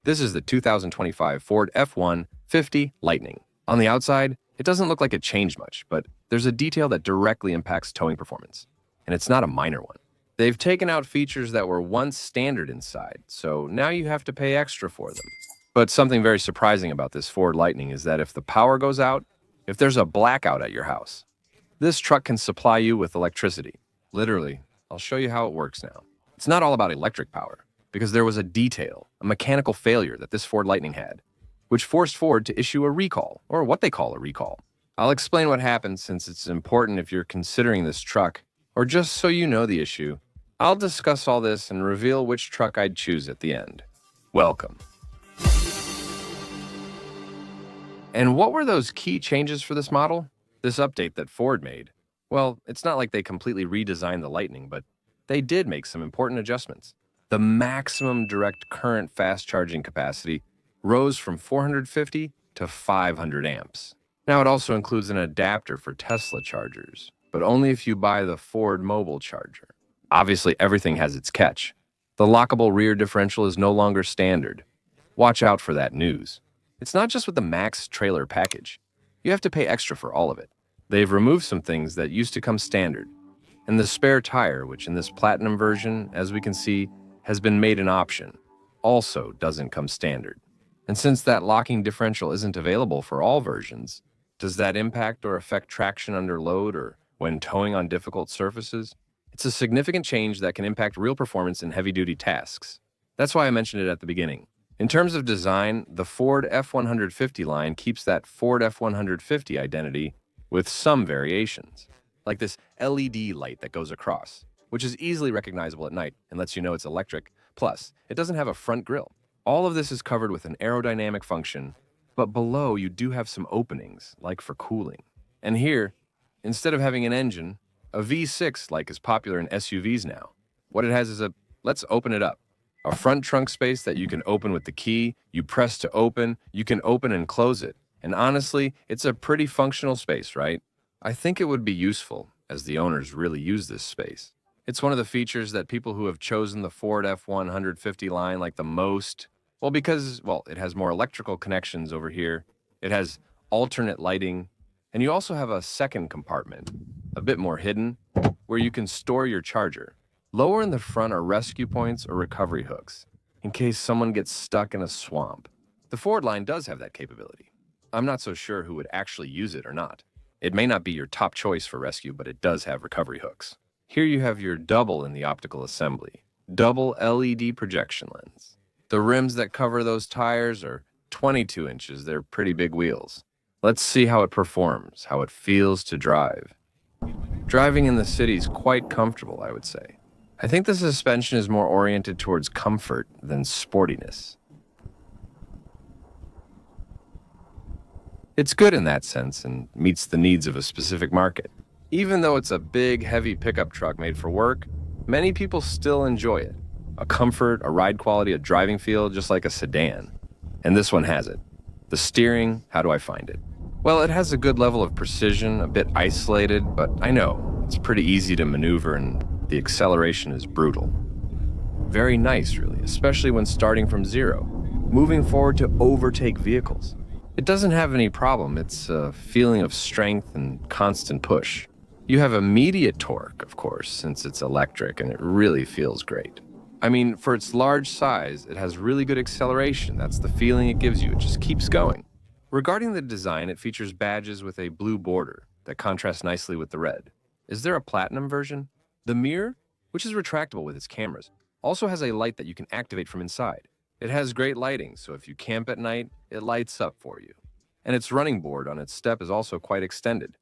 This is the 2025 Ford F-150 Lightning. On the outside, it doesn't look like it changed much, but there's a detail that directly impacts towing performance. And it's not a minor one. They've taken out features that were once standard inside, so now you have to pay extra for them. But something very surprising about this Ford Lightning is that if the power goes out, if there's a blackout at your house, this truck can supply you with electricity. Literally, I'll show you how it works now. It's not all about electric power, because there was a detail, a mechanical failure that this Ford Lightning had, which forced Ford to issue a recall, or what they call a recall. I'll explain what happened since it's important if you're considering this truck, or just so you know the issue. I'll discuss all this and reveal which truck I'd choose at the end. Welcome. And what were those key changes for this model? This update that Ford made? Well, it's not like they completely redesigned the Lightning, but they did make some important adjustments. The maximum direct current fast charging capacity rose from 450 to 500 amps. Now it also includes an adapter for Tesla chargers, but only if you buy the Ford mobile charger. Obviously, everything has its catch. The lockable rear differential is no longer standard. Watch out for that news. It's not just with the Max trailer package. You have to pay extra for all of it. They've removed some things that used to come standard. And the spare tire, which in this Platinum version, as we can see, has been made an option, also doesn't come standard. And since that locking differential isn't available for all versions, does that impact or affect traction under load or when towing on difficult surfaces? It's a significant change that can impact real performance in heavy-duty tasks. That's why I mentioned it at the beginning. In terms of design, the Ford F-150 line keeps that Ford F-150 identity with some variations, like this LED light that goes across, which is easily recognizable at night and lets you know it's electric. Plus, it doesn't have a front grille. All of this is covered with an aerodynamic function, but below you do have some openings, like for cooling. And here, instead of having an engine, a V6 like is popular in SUVs now. What it has is let's open it up. A front trunk space that you can open with the key, you press to open, you can open and close it. And honestly, it's a pretty functional space, right? I think it would be useful, as the owners really use this space. It's one of the features that people who have chosen the Ford F-150 line like the most, because it has more electrical connections over here, it has alternate lighting, and you also have a second compartment, a bit more hidden, where you can store your charger. Lower in the front are rescue points or recovery hooks, in case someone gets stuck in a swamp. The Ford line does have that capability. I'm not so sure who would actually use it or not. It may not be your top choice for rescue, but it does have recovery hooks. Here you have your double in the optical assembly, double LED projection lens. The rims that cover those tires are 22 inches. They're pretty big wheels. Let's see how it performs, how it feels to drive. Driving in the city is quite comfortable, I would say. I think the suspension is more oriented towards comfort than sportiness. It's good in that sense and meets the needs of a specific market. Even though it's a big, heavy pickup truck made for work, many people still enjoy it. A comfort, a ride quality, a driving feel, just like a sedan. And this one has it. The steering, how do I find it? Well, it has a good level of precision, a bit isolated, but I know it's pretty easy to maneuver and the acceleration is brutal. Very nice, really, especially when starting from zero, moving forward to overtake vehicles. It doesn't have any problem. It's a feeling of strength and constant push. You have immediate torque, of course, since it's electric, and it really feels great. I mean, for its large size, it has really good acceleration. That's the feeling it gives you. It just keeps going. Regarding the design, it features badges with a blue border that contrasts nicely with the red. Is there a platinum version? The mirror, which is retractable with its cameras, also has a light that you can activate from inside. It has great lighting, so if you camp at night, it lights up for you. And its running board on its step is also quite extended.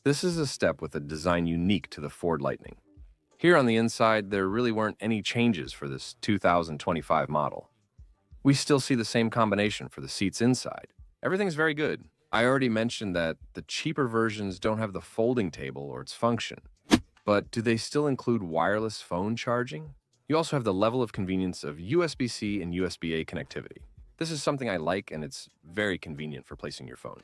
This is a step with a design unique to the Ford Lightning. Here on the inside, there really weren't any changes for this 2025 model. We still see the same combination for the seats inside. Everything's very good. I already mentioned that the cheaper versions don't have the folding table or its function. But do they still include wireless phone charging? You also have the level of convenience of USB-C and USB-A connectivity. This is something I like, and it's very convenient for placing your phone.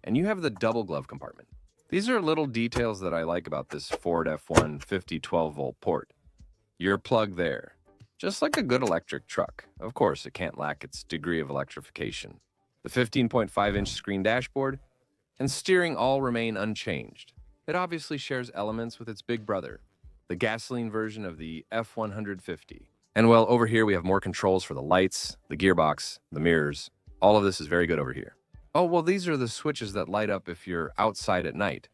And you have the double glove compartment. These are little details that I like about this Ford F-150 12-volt port. Your plug there. just like a good electric truck. Of course, it can't lack its degree of electrification. The 15.5-inch screen dashboard and steering all remain unchanged. It obviously shares elements with its big brother, the gasoline version of the F-150. And well, over here we have more controls for the lights, the gearbox, the mirrors. All of this is very good over here. Oh, well, these are the switches that light up if you're outside at night,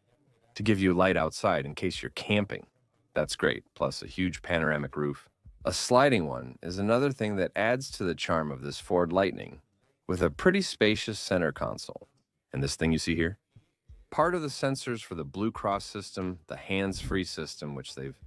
to give you light outside in case you're camping. That's great, plus a huge panoramic roof. A sliding one is another thing that adds to the charm of this Ford Lightning, with a pretty spacious center console. And this thing you see here? Part of the sensors for the Blue Cross system, the hands-free system, which they've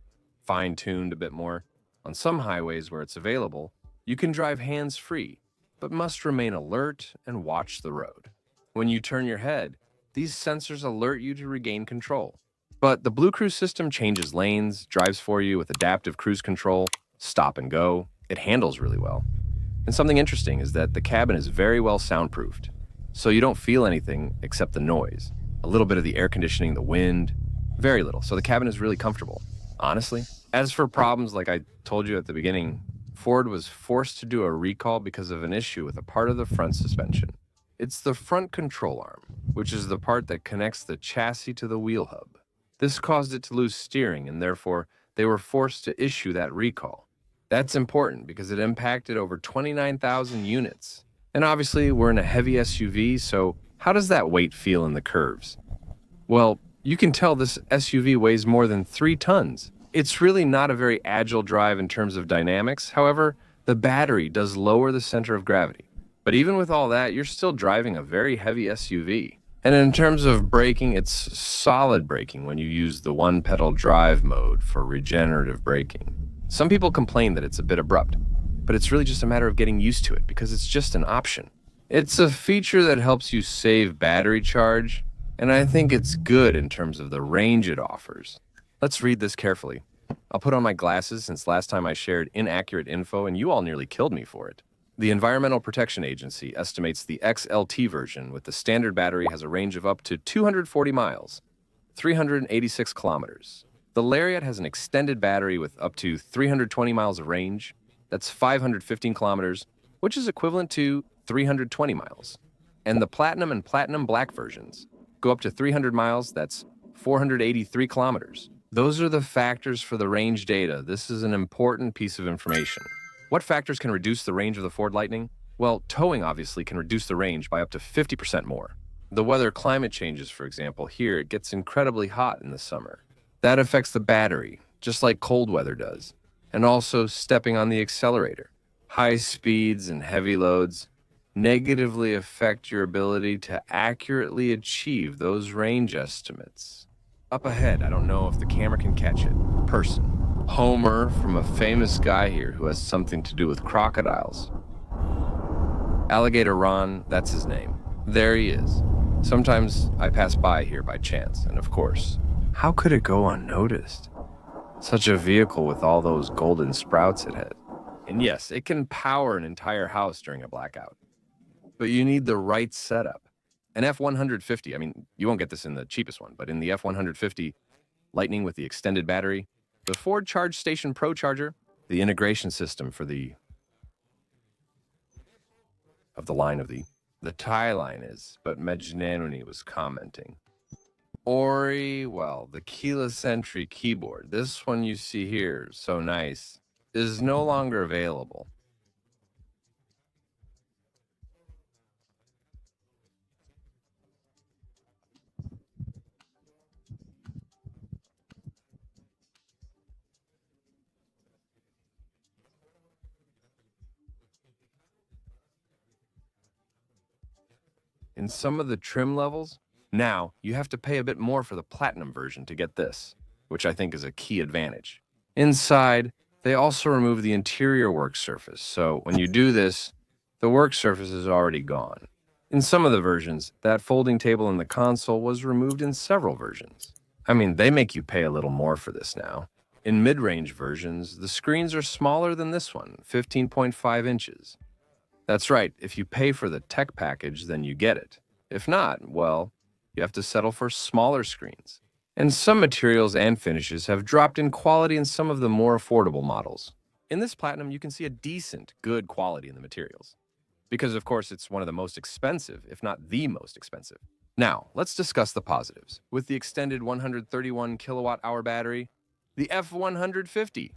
fine-tuned a bit more. On some highways where it's available, you can drive hands-free, but must remain alert and watch the road. When you turn your head, these sensors alert you to regain control. But the Blue Cruise system changes lanes, drives for you with adaptive cruise control, stop and go. It handles really well. And something interesting is that the cabin is very well soundproofed, so you don't feel anything except the noise. A little bit of the air conditioning, the wind, very little. So the cabin is really comfortable, honestly. As for problems, like I told you at the beginning, Ford was forced to do a recall because of an issue with a part of the front suspension. It's the front control arm, which is the part that connects the chassis to the wheel hub. This caused it to lose steering, and therefore they were forced to issue that recall. That's important because it impacted over 29,000 units. And obviously, we're in a heavy SUV, so how does that weight feel in the curves? Well, you can tell this SUV weighs more than 3 tons. It's really not a very agile drive in terms of dynamics. However, the battery does lower the center of gravity. But even with all that, you're still driving a very heavy SUV. And in terms of braking, it's solid braking when you use the one-pedal drive mode for regenerative braking. Some people complain that it's a bit abrupt, but it's really just a matter of getting used to it because it's just an option. It's a feature that helps you save battery charge, and I think it's good in terms of the range it offers. Let's read this carefully. I'll put on my glasses since last time I shared inaccurate info and you all nearly killed me for it. The Environmental Protection Agency estimates the XLT version with the standard battery has a range of up to 240 miles, 386 kilometers. The Lariat has an extended battery with up to 320 miles of range. That's 515 kilometers, which is equivalent to 320 miles. And the Platinum and Platinum Black versions go up to 300 miles, that's 483 kilometers. Those are the factors for the range data. This is an important piece of information. What factors can reduce the range of the Ford Lightning? Well, towing obviously can reduce the range by up to 50% more. The weather climate changes, for example, here it gets incredibly hot in the summer. That affects the battery, just like cold weather does. And also stepping on the accelerator. High speeds and heavy loads negatively affect your ability to accurately achieve those range estimates. Up ahead, I don't know if the camera can catch it. Person. Homer from a famous guy here who has something to do with crocodiles. Alligator Ron, that's his name. There he is. Sometimes I pass by here by chance, and of course, how could it go unnoticed? Such a vehicle with all those golden sprouts it had. And yes, it can power an entire house during a blackout. But you need the right setup. An F-150, I mean, you won't get this in the cheapest one, but in the F-150 Lightning with the extended battery, the Ford Charge Station Pro Charger, the integration system for the tie line is, but Mejnanuni was commenting. Ori, well, the keyless entry keyboard, this one you see here, so nice, is no longer available. In some of the trim levels, now you have to pay a bit more for the Platinum version to get this, which I think is a key advantage. Inside, they also remove the interior work surface, so when you do this, the work surface is already gone. In some of the versions, that folding table in the console was removed in several versions. I mean, they make you pay a little more for this now. In mid-range versions, the screens are smaller than this one, 15.5 inches. That's right, if you pay for the tech package, then you get it. If not, well, you have to settle for smaller screens. And some materials and finishes have dropped in quality in some of the more affordable models. In this Platinum, you can see a decent, good quality in the materials. Because, of course, it's one of the most expensive, if not the most expensive. Now, let's discuss the positives. With the extended 131 kilowatt hour battery, the F-150.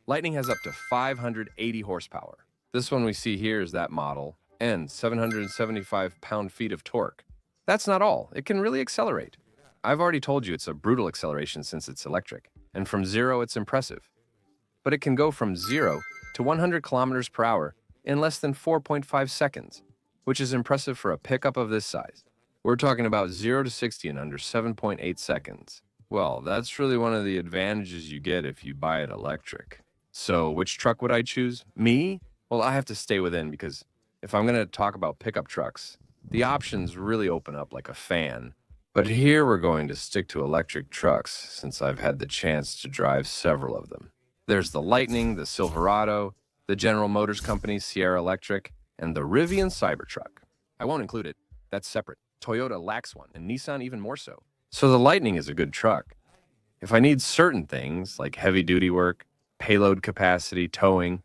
Lightning has up to 580 horsepower. This one we see here is that model, and 775 pound-feet of torque. That's not all. It can really accelerate. I've already told you it's a brutal acceleration since it's electric, and from zero it's impressive. But it can go from 0 to 100 kilometers per hour in less than 4.5 seconds, which is impressive for a pickup of this size. We're talking about 0 to 60 in under 7.8 seconds. Well, that's really one of the advantages you get if you buy it electric. So, which truck would I choose? Me? Well, I have to stay within because if I'm going to talk about pickup trucks, the options really open up like a fan. But here we're going to stick to electric trucks since I've had the chance to drive several of them. There's the Lightning, the Silverado, the General Motors Company Sierra Electric, and the Rivian Cybertruck. I won't include it. That's separate. Toyota lacks one, and Nissan even more so. So the Lightning is a good truck. If I need certain things like heavy-duty work, payload capacity, towing,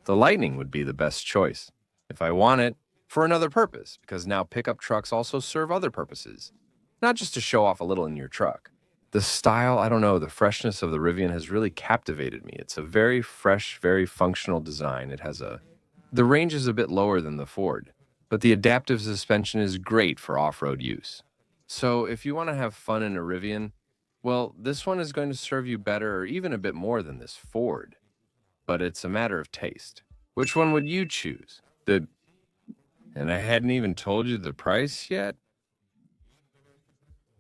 the Lightning would be the best choice. If I want it for another purpose, because now pickup trucks also serve other purposes, not just to show off a little in your truck. The style, I don't know, the freshness of the Rivian has really captivated me. It's a very fresh, very functional design. The range is a bit lower than the Ford, but the adaptive suspension is great for off-road use. So if you want to have fun in a Rivian, well, this one is going to serve you better or even a bit more than this Ford. But it's a matter of taste. Which one would you choose? And I hadn't even told you the price yet?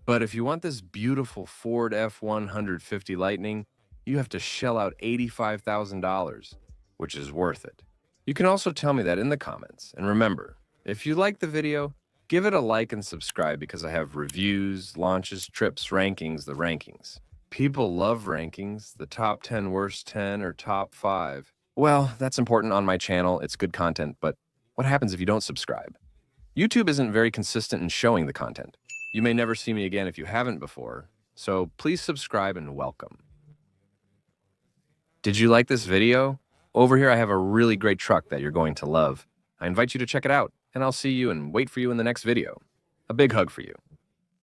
But if you want this beautiful Ford F-150 Lightning, you have to shell out $85,000, which is worth it. You can also tell me that in the comments. And remember, if you like the video, give it a like and subscribe because I have reviews, launches, trips, rankings, the rankings. People love rankings, the top 10 worst 10 or top 5. Well, that's important on my channel. It's good content, but what happens if you don't subscribe? YouTube isn't very consistent in showing the content. You may never see me again if you haven't before, so please subscribe and welcome. Did you like this video? Over here I have a really great truck that you're going to love. I invite you to check it out, and I'll see you and wait for you in the next video. A big hug for you.